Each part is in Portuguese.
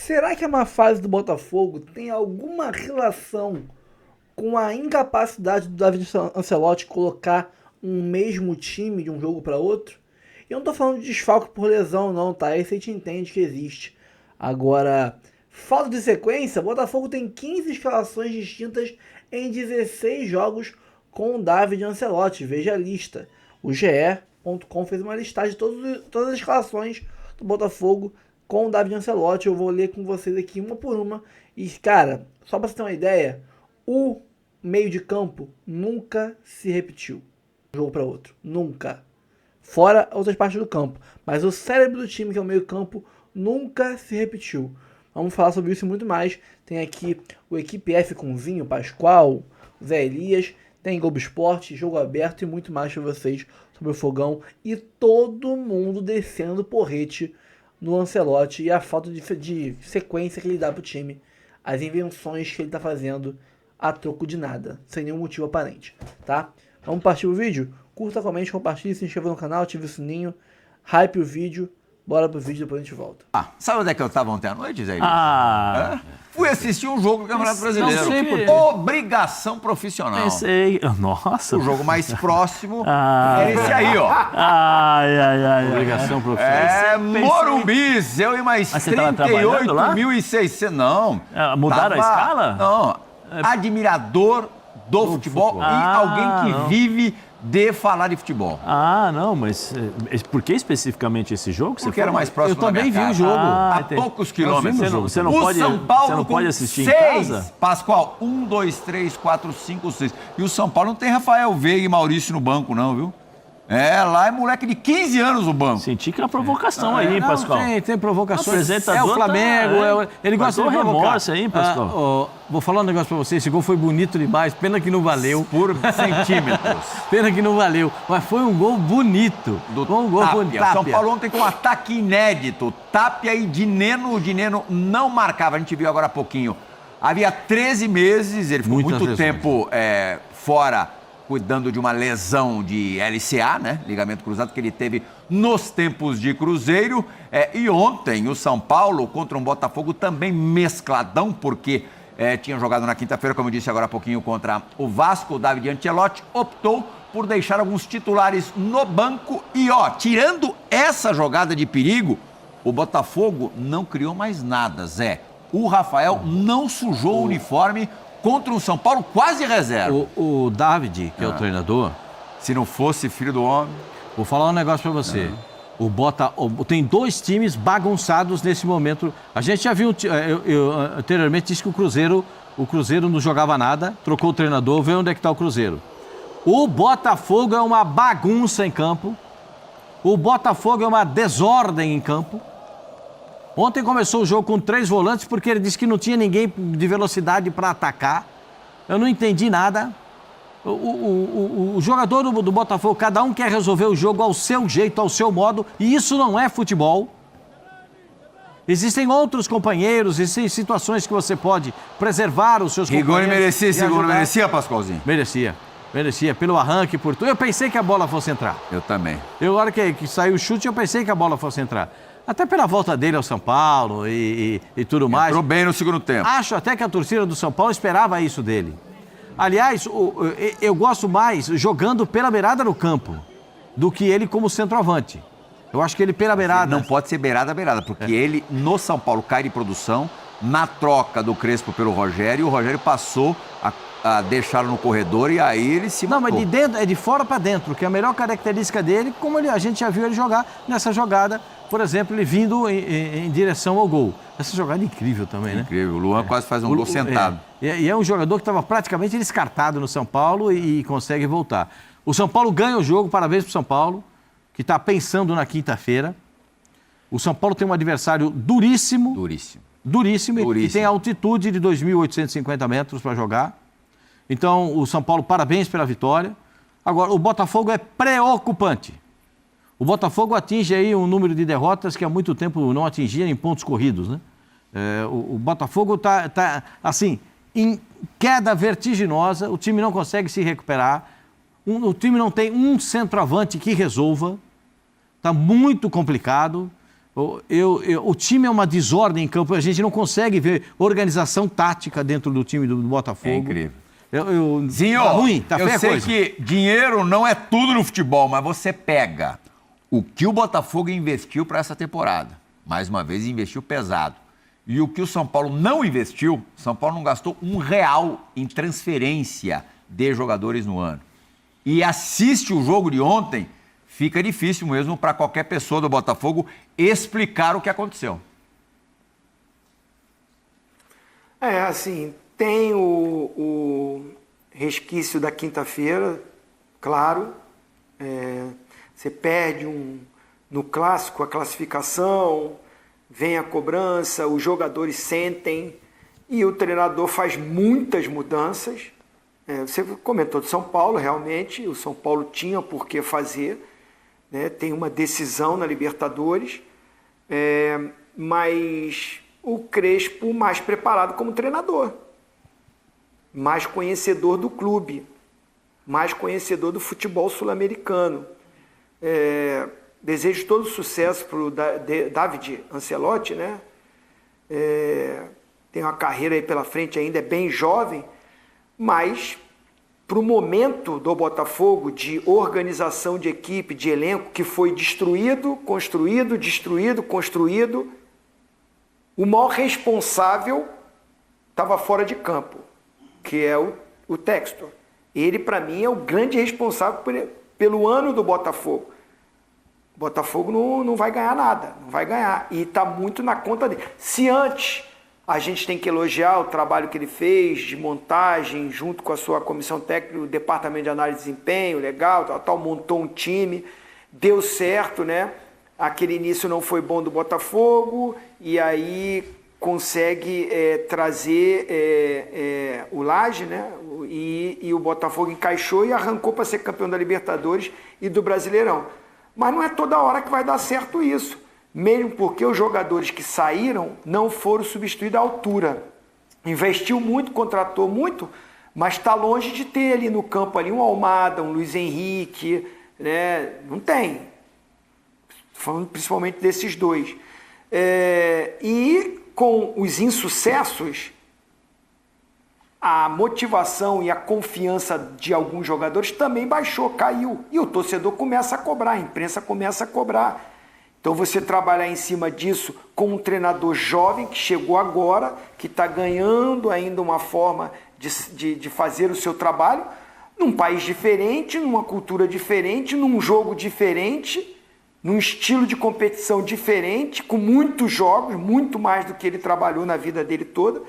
Será que a má fase do Botafogo tem alguma relação com a incapacidade do David Ancelotti colocar um mesmo time de um jogo para outro? Eu não tô falando de desfalque por lesão não, tá? Esse a gente entende que existe. Agora, falta de sequência, o Botafogo tem 15 escalações distintas em 16 jogos com o David Ancelotti. Veja a lista. O GE.com fez uma listagem de todas as escalações do Botafogo com o David Ancelotti. Eu vou ler com vocês aqui uma por uma. E, cara, só pra você ter uma ideia, o meio de campo nunca se repetiu de um jogo para outro. Nunca. Fora outras partes do campo. Mas o cérebro do time, que é o meio campo, nunca se repetiu. Vamos falar sobre isso e muito mais. Tem aqui o Equipe F com Zinho, Pascoal, Zé Elias. Tem Globo Esporte, Jogo Aberto e muito mais para vocês sobre o Fogão. E todo mundo descendo porrete no Ancelotti e a falta de sequência que ele dá pro time. As invenções que ele tá fazendo a troco de nada, sem nenhum motivo aparente, tá? Vamos partir o vídeo? Curta, comente, compartilhe, se inscreva no canal, ative o sininho, hype o vídeo. Bora pro vídeo, depois a gente volta. Sabe onde é que eu estava ontem à noite, Zé? Fui assistir um jogo do Campeonato Brasileiro. Não sei por quê. Obrigação profissional. Pensei. Nossa. O jogo mais próximo é esse aí, ó. Obrigação profissional. Morumbi, eu e mais 38.600. Não. Mudaram a escala? Não. Admirador do futebol e alguém que vive de falar de futebol. Não, mas por que especificamente esse jogo? Porque era mais próximo da minha casa. Eu também vi o jogo. A poucos quilômetros. Você não pode assistir 6, em casa? Pascoal, 1, 2, 3, 4, 5, 6. E o São Paulo não tem Rafael Veiga e Maurício no banco, não, viu? Lá é moleque de 15 anos o banco. Senti que é uma provocação aí, hein, Pascoal? Tem provocações. É o Flamengo, ele gosta de provocar. Remorso aí, Pascoal. Vou falar um negócio pra você, esse gol foi bonito demais, pena que não valeu. Por centímetros. Pena que não valeu, mas foi um gol bonito. Foi um gol bonito. São Paulo ontem com um ataque inédito. Tapia e Dineno. O Dineno não marcava, a gente viu agora há pouquinho. Havia 13 meses, ele ficou muito tempo fora, cuidando de uma lesão de LCA, né? Ligamento cruzado, que ele teve nos tempos de Cruzeiro. E ontem o São Paulo contra um Botafogo também mescladão, porque tinha jogado na quinta-feira, como eu disse agora há pouquinho, contra o Vasco. O David Ancelotti optou por deixar alguns titulares no banco. E, tirando essa jogada de perigo, o Botafogo não criou mais nada, Zé. O Rafael não sujou o uniforme contra um São Paulo quase reserva. O David, que é o treinador... Se não fosse filho do homem... Vou falar um negócio pra você. Tem dois times bagunçados nesse momento. A gente já viu... Eu anteriormente disse que o Cruzeiro não jogava nada, trocou o treinador, vê onde é que tá o Cruzeiro. O Botafogo é uma bagunça em campo. O Botafogo é uma desordem em campo. Ontem começou o jogo com 3 volantes porque ele disse que não tinha ninguém de velocidade para atacar. Eu não entendi nada. O jogador do Botafogo, cada um quer resolver o jogo ao seu jeito, ao seu modo, e isso não é futebol. Existem outros companheiros, existem situações que você pode preservar os seus companheiros. Rigoni merecia esse gol, não merecia, Pascoalzinho? Merecia, pelo arranque, por tudo. Eu pensei que a bola fosse entrar. Eu também. Na hora que saiu o chute, eu pensei que a bola fosse entrar. Até pela volta dele ao São Paulo e tudo mais. Entrou bem no segundo tempo. Acho até que a torcida do São Paulo esperava isso dele. Aliás, eu gosto mais jogando pela beirada no campo do que ele como centroavante. Eu acho que ele pela beirada... Não pode ser beirada, porque ele, no São Paulo, cai de produção, na troca do Crespo pelo Rogério, e o Rogério passou a deixá-lo no corredor e aí ele se matou. Não, mas de dentro, é de fora para dentro, que é a melhor característica dele, como a gente já viu ele jogar nessa jogada, por exemplo, ele vindo em direção ao gol. Essa jogada é incrível também, né? Incrível, o Luan quase faz um gol sentado. E é um jogador que estava praticamente descartado no São Paulo e consegue voltar. O São Paulo ganha o jogo, parabéns para o São Paulo, que está pensando na quinta-feira. O São Paulo tem um adversário duríssimo. Duríssimo. E tem altitude de 2.850 metros para jogar. Então, o São Paulo, parabéns pela vitória. Agora, o Botafogo é preocupante. O Botafogo atinge aí um número de derrotas que há muito tempo não atingia em pontos corridos, né? O Botafogo tá assim, em queda vertiginosa, o time não consegue se recuperar, o time não tem um centroavante que resolva, está muito complicado. O time é uma desordem em campo, a gente não consegue ver organização tática dentro do time do Botafogo. É incrível. Zinho, tá ruim, tá feia a coisa. Eu sei que dinheiro não é tudo no futebol, mas você pega o que o Botafogo investiu para essa temporada. Mais uma vez, investiu pesado. E o que o São Paulo não investiu, São Paulo não gastou R$1 em transferência de jogadores no ano. E assiste o jogo de ontem, fica difícil mesmo para qualquer pessoa do Botafogo explicar o que aconteceu. Assim, tem o resquício da quinta-feira, claro. Você perde no clássico a classificação, vem a cobrança, os jogadores sentem e o treinador faz muitas mudanças. Você comentou de São Paulo, realmente, o São Paulo tinha por que fazer, né? Tem uma decisão na Libertadores, mas o Crespo mais preparado como treinador, mais conhecedor do clube, mais conhecedor do futebol sul-americano. Desejo todo sucesso para o David Ancelotti, né? Tem uma carreira aí pela frente ainda, é bem jovem, mas para o momento do Botafogo de organização de equipe, de elenco, que foi destruído, construído, destruído, construído, o maior responsável estava fora de campo, que é o Textor. Ele, para mim, é o grande responsável pelo ano do Botafogo. O Botafogo não vai ganhar nada, não vai ganhar. E está muito na conta dele. Se antes a gente tem que elogiar o trabalho que ele fez de montagem, junto com a sua comissão técnica, o departamento de análise de desempenho, legal, tal, montou um time, deu certo, né? Aquele início não foi bom do Botafogo, e aí consegue trazer o Laje, né? E o Botafogo encaixou e arrancou para ser campeão da Libertadores e do Brasileirão. Mas não é toda hora que vai dar certo isso, mesmo porque os jogadores que saíram não foram substituídos à altura. Investiu muito, contratou muito, mas está longe de ter ali no campo ali um Almada, um Luiz Henrique, né? Não tem. Falando principalmente desses dois. E com os insucessos, a motivação e a confiança de alguns jogadores também baixou, caiu. E o torcedor começa a cobrar, a imprensa começa a cobrar. Então você trabalhar em cima disso com um treinador jovem que chegou agora, que está ganhando ainda uma forma de fazer o seu trabalho, num país diferente, numa cultura diferente, num jogo diferente, num estilo de competição diferente, com muitos jogos, muito mais do que ele trabalhou na vida dele toda.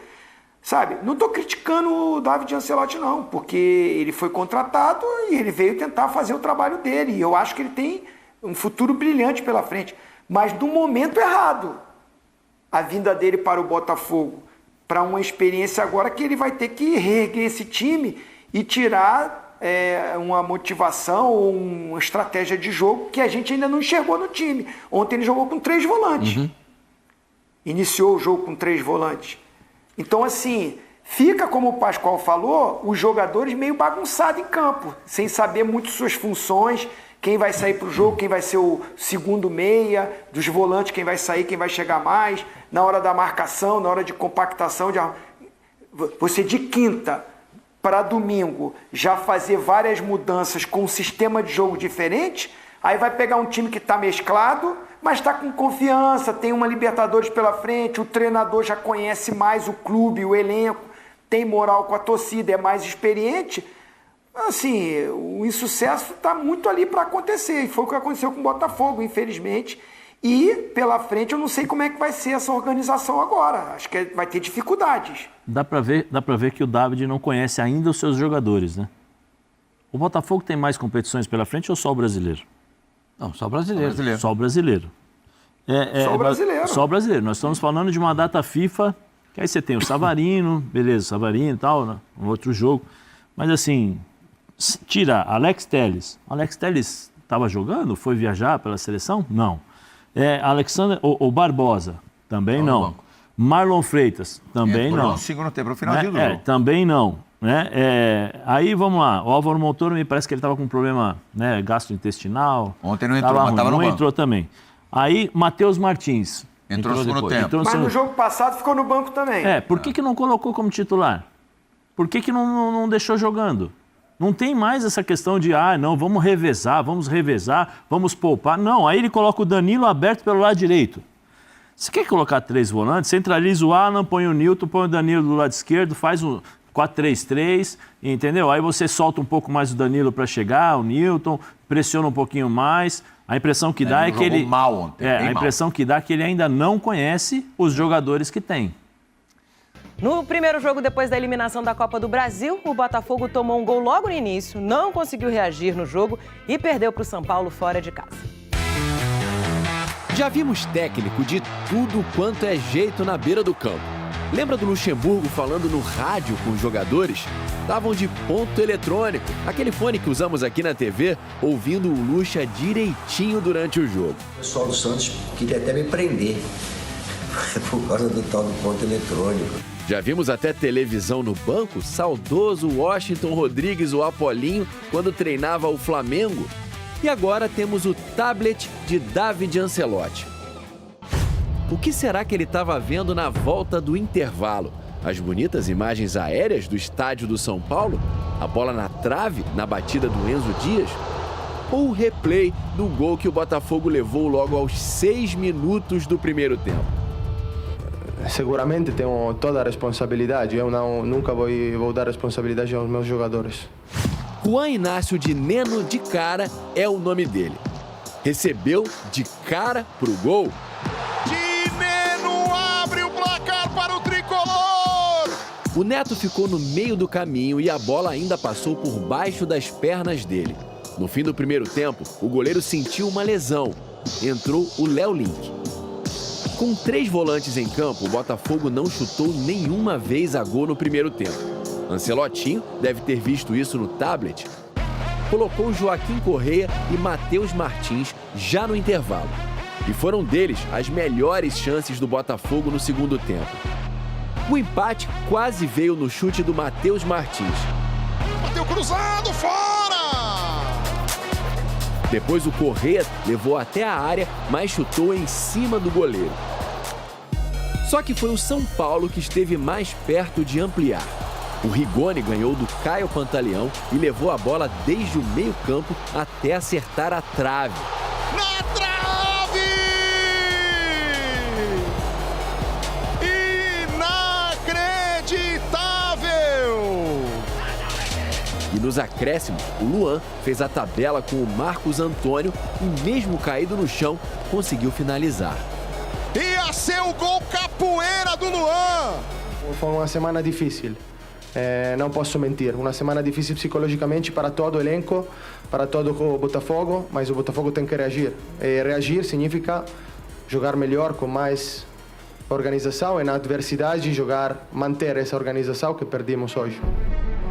Sabe, não estou criticando o David Ancelotti não, porque ele foi contratado e ele veio tentar fazer o trabalho dele. E eu acho que ele tem um futuro brilhante pela frente. Mas no momento errado, a vinda dele para o Botafogo, para uma experiência agora que ele vai ter que reerguer esse time e tirar uma motivação ou uma estratégia de jogo que a gente ainda não enxergou no time. Ontem ele jogou com 3 volantes. Iniciou o jogo com 3 volantes. Então, assim, fica, como o Pascoal falou, os jogadores meio bagunçados em campo, sem saber muito suas funções, quem vai sair para o jogo, quem vai ser o segundo meia, dos volantes, quem vai sair, quem vai chegar mais, na hora da marcação, na hora de compactação. Você de quinta para domingo já fazer várias mudanças com um sistema de jogo diferente, aí vai pegar um time que está mesclado, mas está com confiança, tem uma Libertadores pela frente, o treinador já conhece mais o clube, o elenco, tem moral com a torcida, é mais experiente. Assim, o insucesso está muito ali para acontecer, e foi o que aconteceu com o Botafogo, infelizmente. E pela frente eu não sei como é que vai ser essa organização agora, acho que vai ter dificuldades. Dá para ver que o David não conhece ainda os seus jogadores, né? O Botafogo tem mais competições pela frente ou só o brasileiro? Não, só brasileiro. Só o brasileiro. Só o brasileiro. Só o brasileiro. Nós estamos falando de uma data FIFA, que aí você tem o Savarino, beleza, Savarino e tal, né? Um outro jogo. Mas assim, tira Alex Telles. Alex Telles estava jogando? Foi viajar pela seleção? Não. Alexander, o Barbosa? Também não. Marlon Freitas? Também não. No segundo tempo, no finalzinho do jogo. Também não. Né? Aí vamos lá, o Álvaro Montoro me parece que ele estava com um problema, né, gastrointestinal. Ontem não entrou, mas estava no banco. Não entrou também. Aí, Matheus Martins. Entrou no segundo tempo. Mas no jogo passado ficou no banco também. Por que não colocou como titular? Por que não deixou jogando? Não tem mais essa questão de, não, vamos revezar, vamos poupar. Não, aí ele coloca o Danilo aberto pelo lado direito. Você quer colocar 3 volantes? Centraliza o Alan, põe o Nilton, põe o Danilo do lado esquerdo, faz um 4-3-3, entendeu? Aí você solta um pouco mais o Danilo para chegar, o Nilton, pressiona um pouquinho mais. A impressão que dá é que ele... mal ontem, a impressão que dá é que ele ainda não conhece os jogadores que tem. No primeiro jogo, depois da eliminação da Copa do Brasil, o Botafogo tomou um gol logo no início, não conseguiu reagir no jogo e perdeu para o São Paulo fora de casa. Já vimos técnico de tudo quanto é jeito na beira do campo. Lembra do Luxemburgo falando no rádio com os jogadores? Estavam de ponto eletrônico, aquele fone que usamos aqui na TV, ouvindo o Luxa direitinho durante o jogo. O pessoal do Santos queria até me prender por causa do tal do ponto eletrônico. Já vimos até televisão no banco, saudoso Washington Rodrigues, o Apolinho, quando treinava o Flamengo. E agora temos o tablet de David Ancelotti. O que será que ele estava vendo na volta do intervalo? As bonitas imagens aéreas do estádio do São Paulo? A bola na trave, na batida do Enzo Dias? Ou o replay do gol que o Botafogo levou logo aos 6 minutos do primeiro tempo? Seguramente tenho toda a responsabilidade. Eu nunca vou dar responsabilidade aos meus jogadores. Juan Inácio de Neno de Cara é o nome dele. Recebeu de cara pro gol. Para o tricolor! O Neto ficou no meio do caminho e a bola ainda passou por baixo das pernas dele. No fim do primeiro tempo, o goleiro sentiu uma lesão. Entrou o Léo Link. Com 3 volantes em campo, o Botafogo não chutou nenhuma vez a gol no primeiro tempo. Ancelotinho deve ter visto isso no tablet. Colocou Joaquim Correia e Matheus Martins já no intervalo. E foram deles as melhores chances do Botafogo no segundo tempo. O empate quase veio no chute do Matheus Martins. Bateu cruzado, fora! Depois o Correia levou até a área, mas chutou em cima do goleiro. Só que foi o São Paulo que esteve mais perto de ampliar. O Rigoni ganhou do Caio Pantaleão e levou a bola desde o meio-campo até acertar a trave. Na trave! Inacreditável! E nos acréscimos, o Luan fez a tabela com o Marcos Antônio e, mesmo caído no chão, conseguiu finalizar. Ia ser o gol capoeira do Luan! Foi uma semana difícil. Não posso mentir, uma semana difícil psicologicamente para todo o elenco, para todo o Botafogo, mas o Botafogo tem que reagir. E reagir significa jogar melhor, com mais organização e na adversidade manter essa organização que perdemos hoje.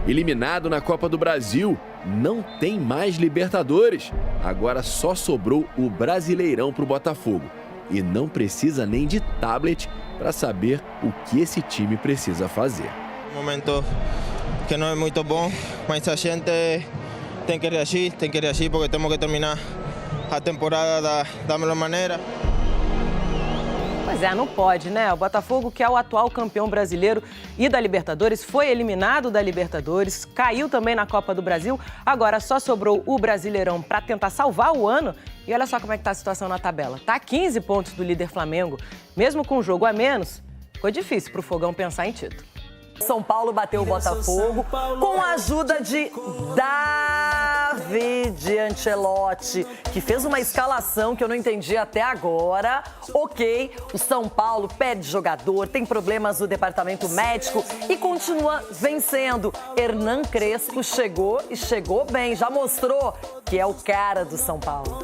Eliminado na Copa do Brasil, não tem mais Libertadores. Agora só sobrou o Brasileirão para o Botafogo. E não precisa nem de tablet para saber o que esse time precisa fazer. Um momento que não é muito bom, mas a gente tem que reagir porque temos que terminar a temporada da melhor maneira. Pois é, não pode, né? O Botafogo, que é o atual campeão brasileiro e da Libertadores, foi eliminado da Libertadores, caiu também na Copa do Brasil, agora só sobrou o Brasileirão para tentar salvar o ano. E olha só como é que tá a situação na tabela. Tá a 15 pontos do líder Flamengo. Mesmo com um jogo a menos, ficou difícil pro Fogão pensar em título. São Paulo bateu o Botafogo com a ajuda de David Ancelotti, que fez uma escalação que eu não entendi até agora. Ok, o São Paulo perde jogador, tem problemas no departamento médico e continua vencendo. Hernan Crespo chegou e chegou bem, já mostrou que é o cara do São Paulo.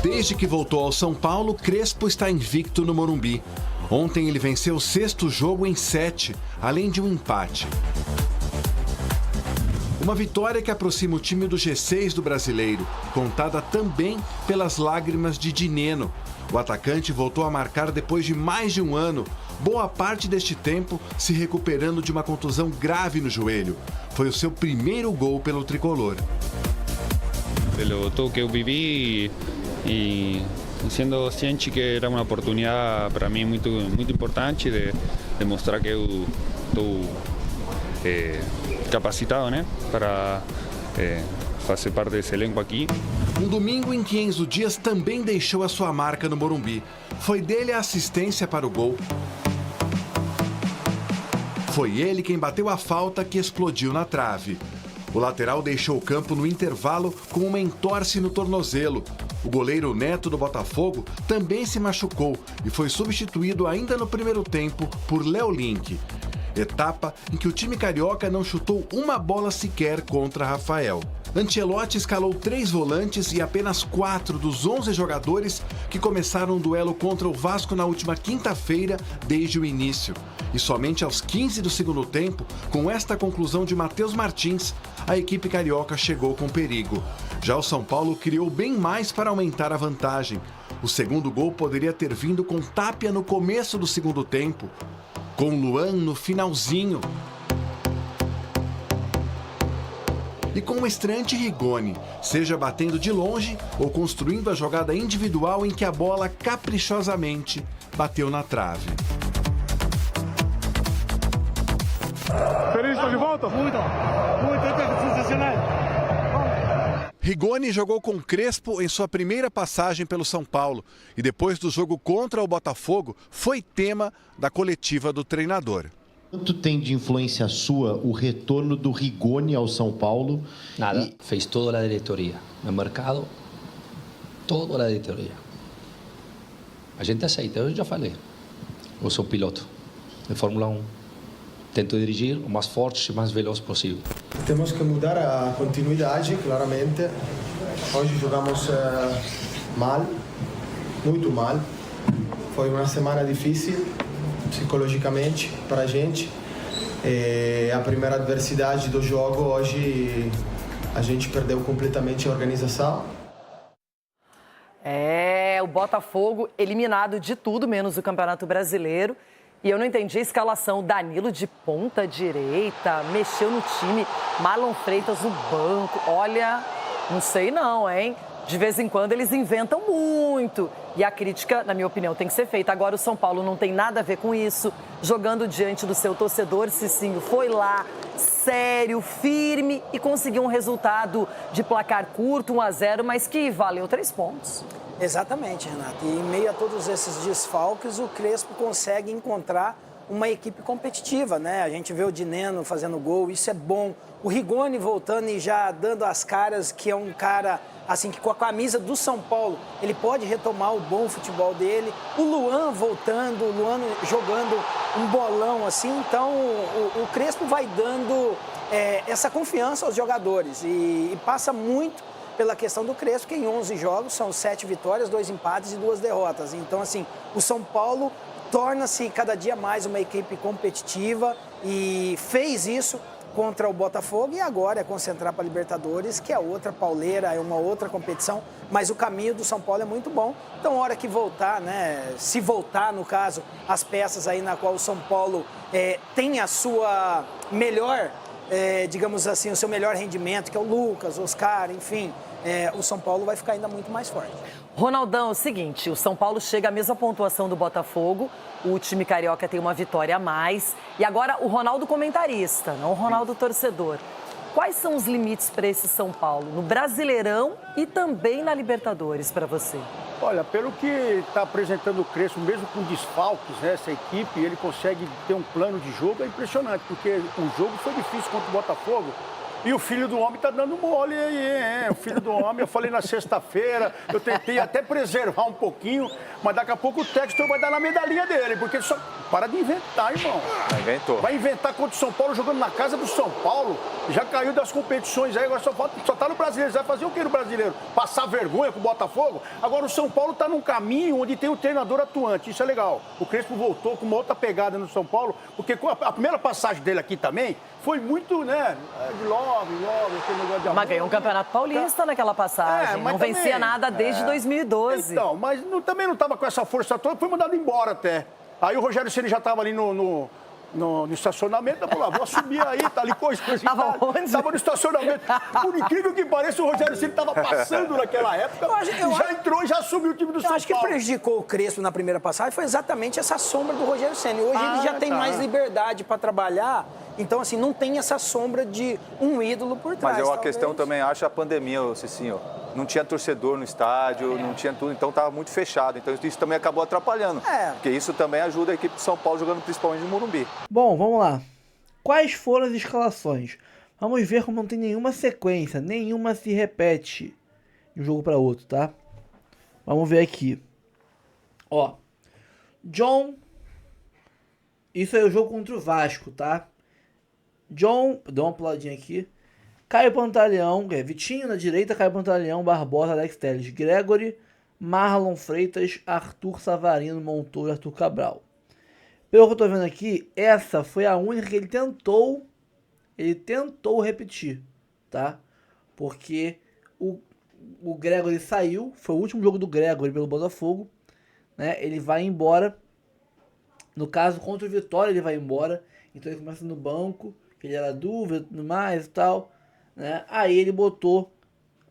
Desde que voltou ao São Paulo, Crespo está invicto no Morumbi. Ontem ele venceu o 6º jogo em 7, além de um empate. Uma vitória que aproxima o time do G6 do Brasileiro, contada também pelas lágrimas de Dineno. O atacante voltou a marcar depois de mais de um ano, boa parte deste tempo se recuperando de uma contusão grave no joelho. Foi o seu primeiro gol pelo tricolor. Pelo todo que eu vivi, e sendo ciente que era uma oportunidade para mim muito importante de mostrar que eu estou capacitado, né, para fazer parte desse elenco aqui. Um domingo em que Enzo Dias também deixou a sua marca no Morumbi. Foi dele a assistência para o gol. Foi ele quem bateu a falta que explodiu na trave. O lateral deixou o campo no intervalo com uma entorse no tornozelo. O goleiro Neto do Botafogo também se machucou e foi substituído ainda no primeiro tempo por Léo Link. Etapa em que o time carioca não chutou uma bola sequer contra Rafael. Ancelotti escalou 3 volantes e apenas 4 dos 11 jogadores que começaram o duelo contra o Vasco na última quinta-feira desde o início. E somente aos 15 do segundo tempo, com esta conclusão de Matheus Martins, a equipe carioca chegou com perigo. Já o São Paulo criou bem mais para aumentar a vantagem. O segundo gol poderia ter vindo com Tapia no começo do segundo tempo, com Luan no finalzinho e com o estreante Rigoni, seja batendo de longe ou construindo a jogada individual em que a bola caprichosamente bateu na trave. Feliz, estou de volta? Muito sensacional. Rigoni jogou com Crespo em sua primeira passagem pelo São Paulo e depois do jogo contra o Botafogo foi tema da coletiva do treinador. Quanto tem de influência sua o retorno do Rigoni ao São Paulo? Nada, fez toda a diretoria. No mercado, toda a diretoria. A gente aceita, eu já falei. Eu sou piloto de Fórmula 1. Tento dirigir o mais forte e mais veloz possível. Temos que mudar a continuidade, claramente. Hoje jogamos mal, muito mal. Foi uma semana difícil, psicologicamente, para a gente. A primeira adversidade do jogo, hoje a gente perdeu completamente a organização. O Botafogo eliminado de tudo, menos o Campeonato Brasileiro. E eu não entendi a escalação. Danilo de ponta direita, mexeu no time, Marlon Freitas no banco. Olha, não sei não, hein? De vez em quando eles inventam muito. E a crítica, na minha opinião, tem que ser feita. Agora o São Paulo não tem nada a ver com isso. Jogando diante do seu torcedor, Cicinho foi lá, sério, firme e conseguiu um resultado de placar curto, 1-0, mas que valeu 3 pontos. Exatamente, Renato. E em meio a todos esses desfalques, o Crespo consegue encontrar uma equipe competitiva, né? A gente vê o Dineno fazendo gol, isso é bom. O Rigoni voltando e já dando as caras, que é um cara, assim, que com a camisa do São Paulo, ele pode retomar o bom futebol dele. O Luan voltando, o Luan jogando um bolão, assim. Então, o Crespo vai dando essa confiança aos jogadores e passa muito pela questão do Crespo, que em 11 jogos são 7 vitórias, 2 empates e 2 derrotas. Então, assim, o São Paulo torna-se cada dia mais uma equipe competitiva e fez isso contra o Botafogo e agora é concentrar para a Libertadores, que é outra pauleira, é uma outra competição, mas o caminho do São Paulo é muito bom. Então, hora que voltar, né, se voltar, no caso, as peças aí na qual o São Paulo tem a sua melhor, digamos assim, o seu melhor rendimento, que é o Lucas, Oscar, enfim, o São Paulo vai ficar ainda muito mais forte. Ronaldão, é o seguinte, o São Paulo chega à mesma pontuação do Botafogo, o time carioca tem uma vitória a mais, e agora o Ronaldo comentarista, não o Ronaldo torcedor. Quais são os limites para esse São Paulo, no Brasileirão e também na Libertadores, para você? Olha, pelo que está apresentando o Crespo, mesmo com desfalques, né, essa equipe, ele consegue ter um plano de jogo, é impressionante, porque o jogo foi difícil contra o Botafogo. E o filho do homem tá dando mole aí, o filho do homem. Eu falei na sexta-feira, eu tentei até preservar um pouquinho, mas daqui a pouco o Textor vai dar na medalhinha dele, porque só para de inventar, irmão. Inventou. Vai inventar contra o São Paulo, jogando na casa do São Paulo. Já caiu das competições aí, agora só tá no Brasileiro. Vai fazer o que no Brasileiro? Passar vergonha com o Botafogo? Agora o São Paulo tá num caminho onde tem um treinador atuante, isso é legal. O Crespo voltou com uma outra pegada no São Paulo, porque a primeira passagem dele aqui também foi muito, né, de love, aquele negócio de amor. Mas ganhou um campeonato paulista naquela passagem, não também, vencia nada desde 2012. Então, mas também não estava com essa força toda, foi mandado embora até. Aí o Rogério Ceni já estava ali no no estacionamento. Eu falei, vou assumir aí, tá ali coisa. Tava onde? Tava no estacionamento. Por incrível que pareça, o Rogério Ceni tava passando naquela época. Já entrou e já assumiu o time do São Paulo. Acho que prejudicou o Crespo na primeira passagem foi exatamente essa sombra do Rogério Ceni. Hoje ele já tem mais liberdade para trabalhar. Então, assim, não tem essa sombra de um ídolo por trás. Mas a questão também, acho a pandemia, Cicinho. Não tinha torcedor no estádio, não tinha tudo, então estava muito fechado. Então isso também acabou atrapalhando. Porque isso também ajuda a equipe de São Paulo jogando principalmente no Morumbi. Bom, vamos lá. Quais foram as escalações? Vamos ver como não tem nenhuma sequência, nenhuma se repete de um jogo para outro, tá? Vamos ver aqui. Ó, John, isso aí é o jogo contra o Vasco, tá? John, dá uma puladinha aqui. Caio Pantaleão, Vitinho na direita, Caio Pantaleão, Barbosa, Alex Telles, Gregory, Marlon Freitas, Arthur Savarino, Montoro, Arthur Cabral. Pelo que eu tô vendo aqui, essa foi a única que ele tentou repetir, tá? Porque o Gregory saiu, foi o último jogo do Gregory pelo Botafogo, né? Ele vai embora. No caso, contra o Vitória ele vai embora, então ele começa no banco, que ele era dúvida e tudo mais e tal, né? Aí ele botou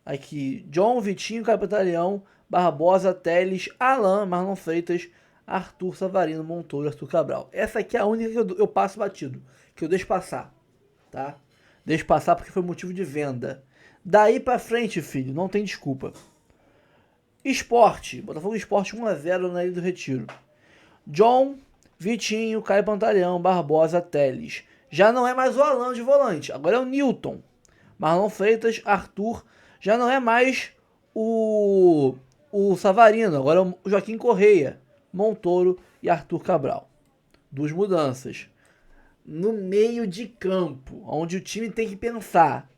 aqui John, Vitinho, Caio Pantaleão, Barbosa, Telles, Alan, Marlon Freitas, Arthur Savarino, Montoro, Arthur Cabral. Essa aqui é a única que eu passo batido, que eu deixo passar, tá? Deixo passar porque foi motivo de venda. Daí pra frente, filho, não tem desculpa. Esporte, Botafogo Esporte 1-0 na Ilha do Retiro. John, Vitinho, Caio Pantaleão, Barbosa, Telles. Já não é mais o Alan de volante, agora é o Newton. Marlon Freitas, Arthur. Já não é mais o Savarino, agora é o Joaquim Correia, Montoro e Arthur Cabral. Duas mudanças. No meio de campo, onde o time tem que pensar,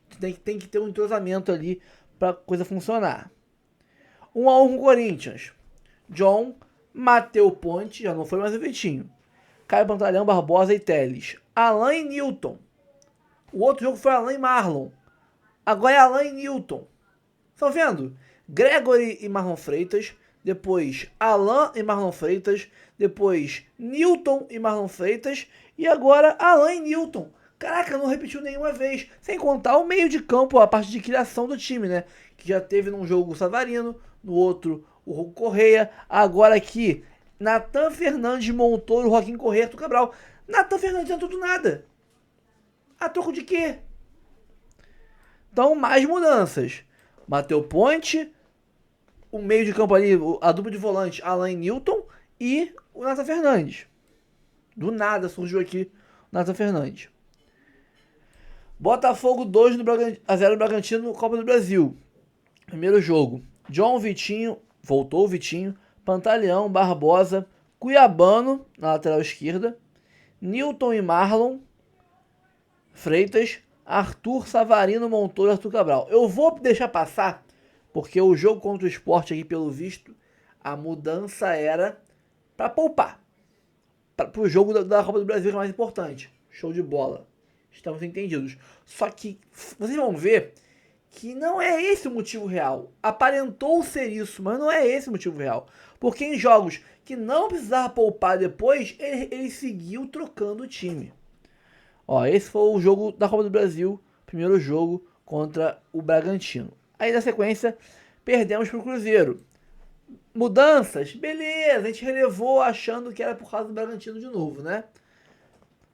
tem que ter um entrosamento ali para a coisa funcionar. 1-1 com o Corinthians. John, Mateu Ponte, já não foi mais o Vitinho. Caio Pantaleão, Barbosa e Telles. Alan e Newton. O outro jogo foi Alan e Marlon. Agora é Alan e Newton. Estão vendo? Gregory e Marlon Freitas. Depois Alan e Marlon Freitas. Depois Newton e Marlon Freitas. E agora Alan e Newton. Caraca, não repetiu nenhuma vez. Sem contar o meio de campo, a parte de criação do time, né? Que já teve num jogo o Savarino, no outro o Correia. Agora aqui, Natan Fernandes, Montoro, Joaquim Correia, Arthur Cabral. Natan Fernandes entrou do nada. A troco de quê? Então, mais mudanças. Mateu Ponte, o meio de campo ali, a dupla de volante, Alan e Newton e o Natan Fernandes. Do nada surgiu aqui o Natan Fernandes. Botafogo 2-0 no Bragantino, Copa do Brasil. Primeiro jogo. John, Vitinho, voltou o Vitinho, Pantaleão, Barbosa, Cuiabano na lateral esquerda, Newton e Marlon Freitas, Arthur Savarino, Montoro, Arthur Cabral. Eu vou deixar passar, porque o jogo contra o Sport aqui, pelo visto, a mudança era para poupar. Para o jogo da Copa do Brasil, que é mais importante. Show de bola. Estamos entendidos. Só que vocês vão ver que não é esse o motivo real. Aparentou ser isso, mas não é esse o motivo real. Porque em jogos que não precisava poupar depois, ele seguiu trocando o time. Ó, esse foi o jogo da Copa do Brasil, primeiro jogo contra o Bragantino. Aí na sequência, perdemos para o Cruzeiro. Mudanças, beleza, a gente relevou achando que era por causa do Bragantino de novo, né?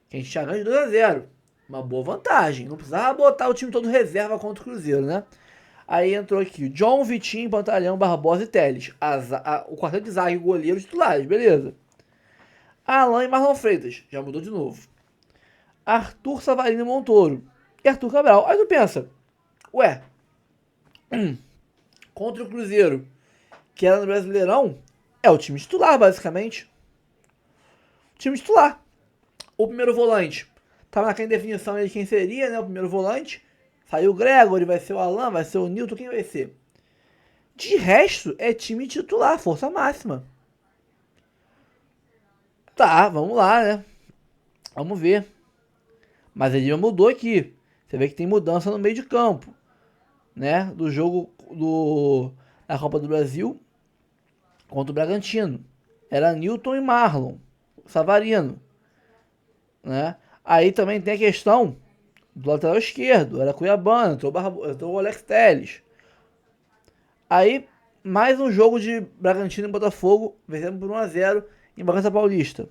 Que a gente tinha ganho de 2-0. Uma boa vantagem, não precisava botar o time todo reserva contra o Cruzeiro, né? Aí entrou aqui John, Vitinho, Pantaleão, Barbosa e Telles. O quarteto de zaga e o goleiro titulares, beleza. Alan e Marlon Freitas, já mudou de novo. Arthur Savarino e Montoro. E Arthur Cabral. Aí tu pensa, ué, contra o Cruzeiro, que era no Brasileirão, é o time titular, basicamente. O time titular. O primeiro volante tava naquela definição de quem seria, né? O primeiro volante. Saiu o Gregory, vai ser o Alan, vai ser o Newton, quem vai ser? De resto, é time titular, força máxima. Tá, vamos lá, né? Vamos ver. Mas ele já mudou aqui. Você vê que tem mudança no meio de campo, né? Do jogo da Copa do Brasil contra o Bragantino. Era Newton e Marlon Savarino. né? Aí também tem a questão do lateral esquerdo, era Cuiabano, entrou o Alex Telles. Aí, mais um jogo de Bragantino e Botafogo, vencendo por 1-0 em Bragança Paulista.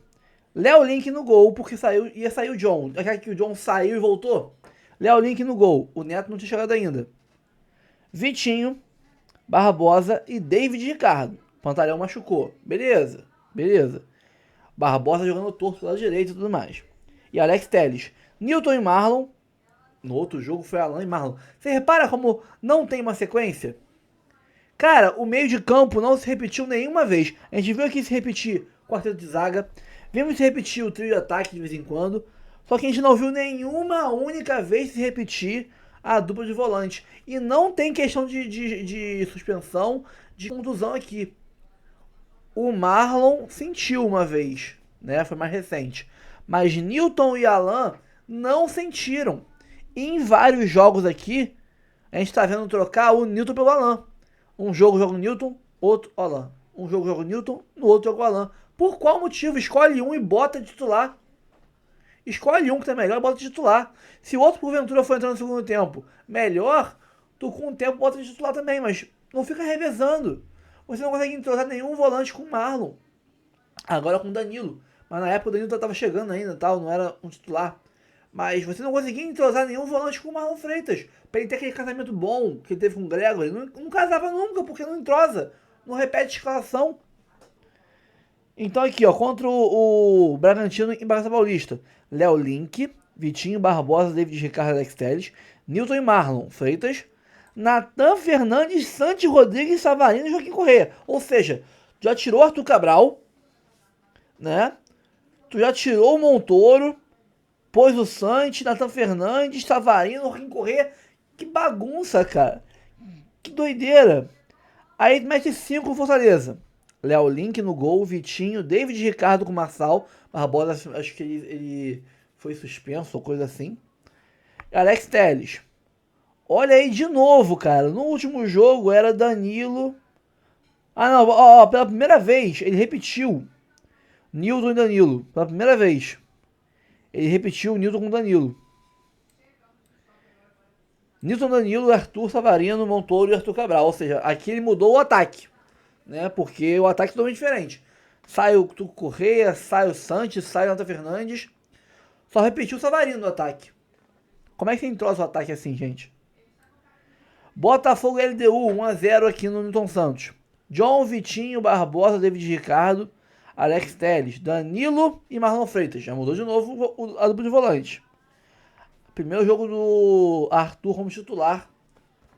Léo Link no gol, porque ia sair o John. Já que o John saiu e voltou, Léo Link no gol. O Neto não tinha chegado ainda. Vitinho, Barbosa e David Ricardo. Pantalhão machucou. Beleza. Barbosa jogando torto pelo lado direito e tudo mais. E Alex Telles. Newton e Marlon. No outro jogo foi Alan e Marlon. Você repara como não tem uma sequência? Cara, o meio de campo não se repetiu nenhuma vez. A gente viu aqui se repetir o quarteto de zaga. Vimos se repetir o trio de ataque de vez em quando. Só que a gente não viu nenhuma única vez se repetir a dupla de volante. E não tem questão de suspensão, de contusão aqui. O Marlon sentiu uma vez, né? Foi mais recente. Mas Newton e Alan não sentiram. E em vários jogos aqui, a gente está vendo trocar o Newton pelo Alan. Um jogo joga o Newton, outro Alan. Um jogo joga o Newton, no outro joga o Alan. Por qual motivo? Escolhe um e bota titular. Escolhe um que tá melhor e bota titular. Se o outro porventura for entrar no segundo tempo melhor, tu com o tempo bota de titular também, mas não fica revezando. Você não consegue entrosar nenhum volante com o Marlon. Agora com o Danilo. Mas na época o Danilo tava chegando ainda, tal, não era um titular. Mas você não conseguia entrosar nenhum volante com o Marlon Freitas. Pra ele ter aquele casamento bom que ele teve com o Gregory. Não casava nunca, porque não entrosa. Não repete escalação. Então aqui, ó, contra o Bragantino em Bragança Paulista. Léo Link, Vitinho, Barbosa, David Ricardo, Alex Telles, Newton e Marlon Freitas, Natan Fernandes, Santi Rodrigues, Savarino e Joaquim Correia. Ou seja, tu já tirou Arthur Cabral, né? Tu já tirou o Montoro, pôs o Santi, Natan Fernandes, Savarino, Joaquim Correia. Que bagunça, cara. Que doideira. Aí mete 5 com Fortaleza. Léo Link no gol, Vitinho, David Ricardo com Marçal. Barbosa, acho que ele foi suspenso ou coisa assim. Alex Telles. Olha aí de novo, cara. No último jogo era Danilo. Ah, não. Ó, pela primeira vez ele repetiu. Nilton e Danilo. Pela primeira vez. Ele repetiu o Nilton com Danilo. Nilton, Danilo, Arthur, Savarino, Montoro e Arthur Cabral. Ou seja, aqui ele mudou o ataque. Né? Porque o ataque é totalmente diferente. Sai o Tuco Correia, sai o Santos, sai o Natan Fernandes. Só repetiu o Savarino no ataque. Como é que você entrosa o ataque assim, gente? Botafogo LDU, 1-0 aqui no Newton Santos. John, Vitinho, Barbosa, David Ricardo, Alex Telles, Danilo e Marlon Freitas. Já mudou de novo a dupla de volante. Primeiro jogo do Arthur como titular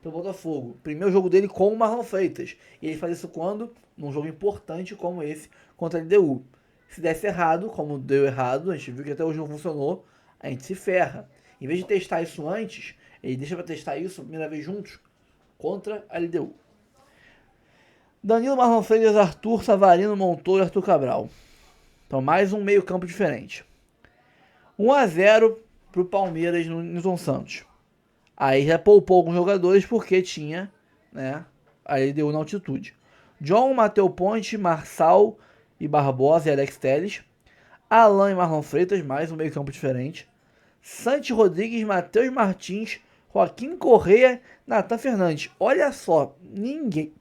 do Botafogo. Primeiro jogo dele com o Marlon Freitas. E ele faz isso quando? Num jogo importante como esse contra a LDU. Se desse errado, como deu errado, a gente viu que até hoje não funcionou, a gente se ferra. Em vez de testar isso antes, ele deixa para testar isso a primeira vez juntos contra a LDU. Danilo, Marlon Freitas, Arthur, Savarino, Montoro e Arthur Cabral. Então mais um meio campo diferente. 1-0 pro Palmeiras no Newton Santos. Aí já poupou alguns jogadores porque tinha, né, a LDU na altitude. John, Matheus Ponte, Marçal e Barbosa e Alex Telles. Alan e Marlon Freitas, mais um meio campo diferente. Santi Rodrigues, Matheus Martins, Joaquim Correia, Natan Fernandes. Olha só, ninguém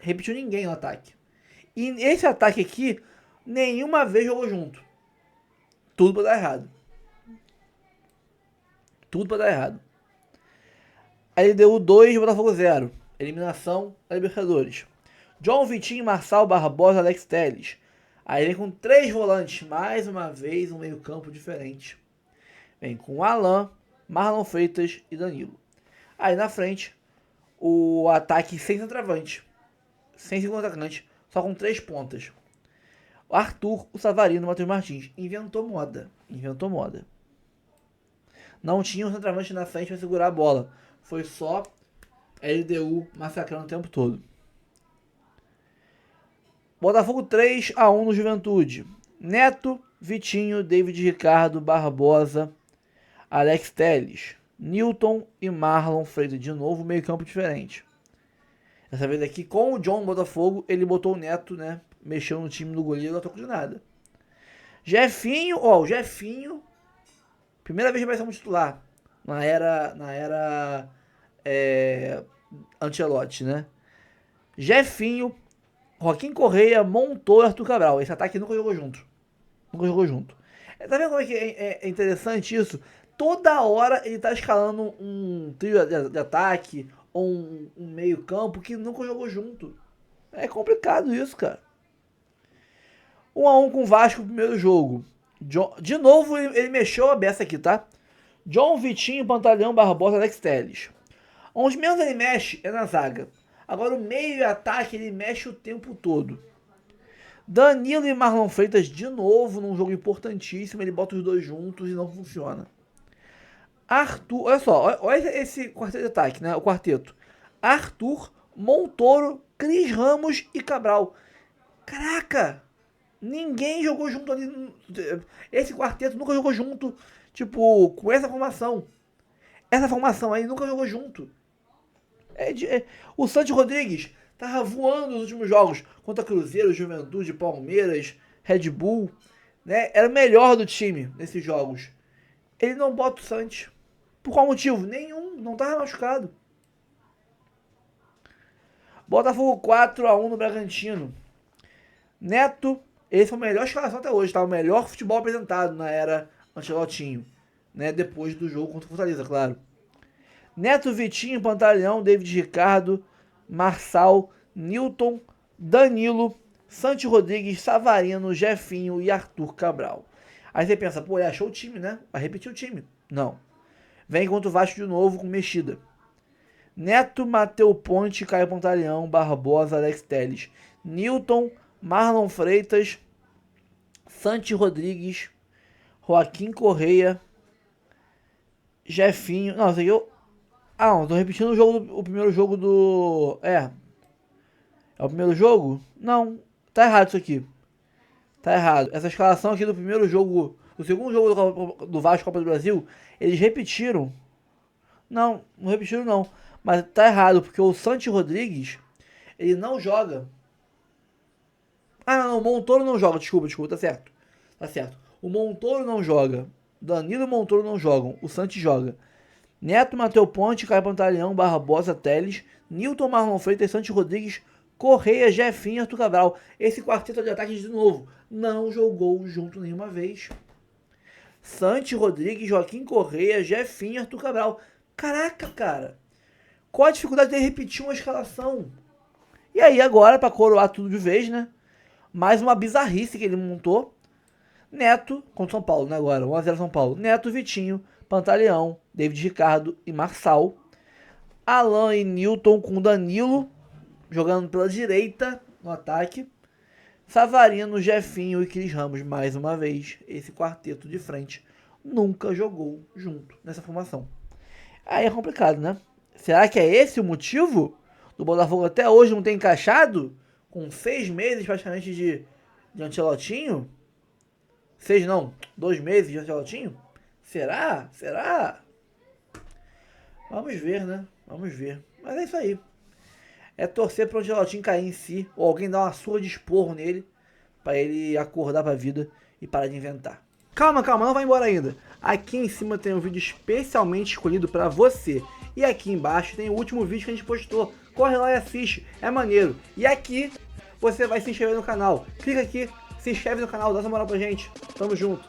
repetiu ninguém no ataque. E esse ataque aqui, nenhuma vez jogou junto. Tudo pra dar errado. Tudo pra dar errado. A LDU 2, Botafogo 0. Eliminação da Libertadores. John, Vitinho, Marçal, Barbosa, Alex Telles. Aí vem com 3 volantes. Mais uma vez um meio campo diferente. Vem com Alan, Marlon Freitas e Danilo. Aí na frente, o ataque sem centroavante. Sem segundo atacante. Só com 3 pontas. O Arthur, o Savarino e o Matheus Martins. Inventou moda. Inventou moda. Não tinha um centroavante na frente para segurar a bola. Foi só LDU massacrando o tempo todo. Botafogo 3-1 no Juventude. Neto, Vitinho, David Ricardo, Barbosa, Alex Telles, Newton e Marlon Freitas. De novo, meio campo diferente. Dessa vez aqui, com o John Botafogo, ele botou o Neto, né? Mexeu no time do goleiro, não tocou de nada. Jefinho, ó, o Jefinho, primeira vez que vai ser um titular na era Ancelotti, né? Jefinho, Joaquim Correia, Montoro e Arthur Cabral. Esse ataque nunca jogou junto. Nunca jogou junto. Tá vendo como é que é interessante isso? Toda hora ele tá escalando um trio de ataque ou um meio campo que nunca jogou junto. É complicado isso, cara. 1-1 com o Vasco no primeiro jogo. De novo, ele mexeu a beça aqui, tá? John, Vitinho, Pantalhão, Barbosa, Alex Telles. Onde menos ele mexe é na zaga. Agora o meio e ataque ele mexe o tempo todo. Danilo e Marlon Freitas de novo num jogo importantíssimo. Ele bota os dois juntos e não funciona. Arthur, olha só, olha esse quarteto de ataque, né? O quarteto. Arthur, Montoro, Cris Ramos e Cabral. Caraca! Ninguém jogou junto ali. Esse quarteto nunca jogou junto, tipo, com essa formação. Essa formação aí nunca jogou junto. O Santi Rodrigues tava voando nos últimos jogos contra Cruzeiro, Juventude, Palmeiras, Red Bull, né? Era o melhor do time nesses jogos. Ele não bota o Santi. Por qual motivo? Nenhum, não tava machucado. Botafogo 4-1 no Bragantino. Neto, esse foi a melhor escalação até hoje, tá? O melhor futebol apresentado na era Ancelotinho, né? Depois do jogo contra o Fortaleza, claro. Neto, Vitinho, Pantalhão, David Ricardo, Marçal, Newton, Danilo, Santi Rodrigues, Savarino, Jefinho e Arthur Cabral. Aí você pensa, pô, ele achou o time, né? Vai repetir o time. Não. Vem contra o Vasco de novo com mexida. Neto, Mateu Ponte, Caio Pantalhão, Barbosa, Alex Telles, Newton, Marlon Freitas, Santi Rodrigues, Joaquim Correia, Jefinho. Não, isso aqui eu... não, tô repetindo o primeiro jogo do... É o primeiro jogo? Não, tá errado isso aqui. Tá errado. Essa escalação aqui do primeiro jogo, do segundo jogo do Vasco Copa do Brasil, eles repetiram. Não repetiram não. Mas tá errado, porque o Santi Rodrigues, ele não joga. Não, o Montoro não joga, desculpa, tá certo. Tá certo. O Montoro não joga. Danilo e Montoro não jogam. O Santi joga. Neto, Mateu Ponte, Caio Pantalhão, Barbosa, Telles, Newton, Marlon Freitas, Santi Rodrigues, Correia, Jefinho e Arthur Cabral. Esse quarteto de ataque de novo não jogou junto nenhuma vez. Santi Rodrigues, Joaquim Correia, Jefinho e Arthur Cabral. Caraca, cara. Qual a dificuldade de repetir uma escalação? E aí agora, pra coroar tudo de vez, né? Mais uma bizarrice que ele montou. Neto contra São Paulo, né? Agora, 1-0 São Paulo. Neto, Vitinho, Pantalhão, David Ricardo e Marçal. Alan e Newton com Danilo jogando pela direita no ataque. Savarino, Jefinho e Cris Ramos mais uma vez. Esse quarteto de frente nunca jogou junto nessa formação. Aí é complicado, né? Será que é esse o motivo do Botafogo até hoje não ter encaixado? Com 6 meses praticamente de Ancelotinho? 6 não, 2 meses de Ancelotinho? Será? Vamos ver, né? Vamos ver. Mas é isso aí. É torcer para o Ancelotinho cair em si, ou alguém dar uma surra de esporro nele, para ele acordar para a vida e parar de inventar. Calma, não vai embora ainda. Aqui em cima tem um vídeo especialmente escolhido para você. E aqui embaixo tem o último vídeo que a gente postou. Corre lá e assiste, é maneiro. E aqui você vai se inscrever no canal. Clica aqui, se inscreve no canal, dá essa moral pra gente. Tamo junto.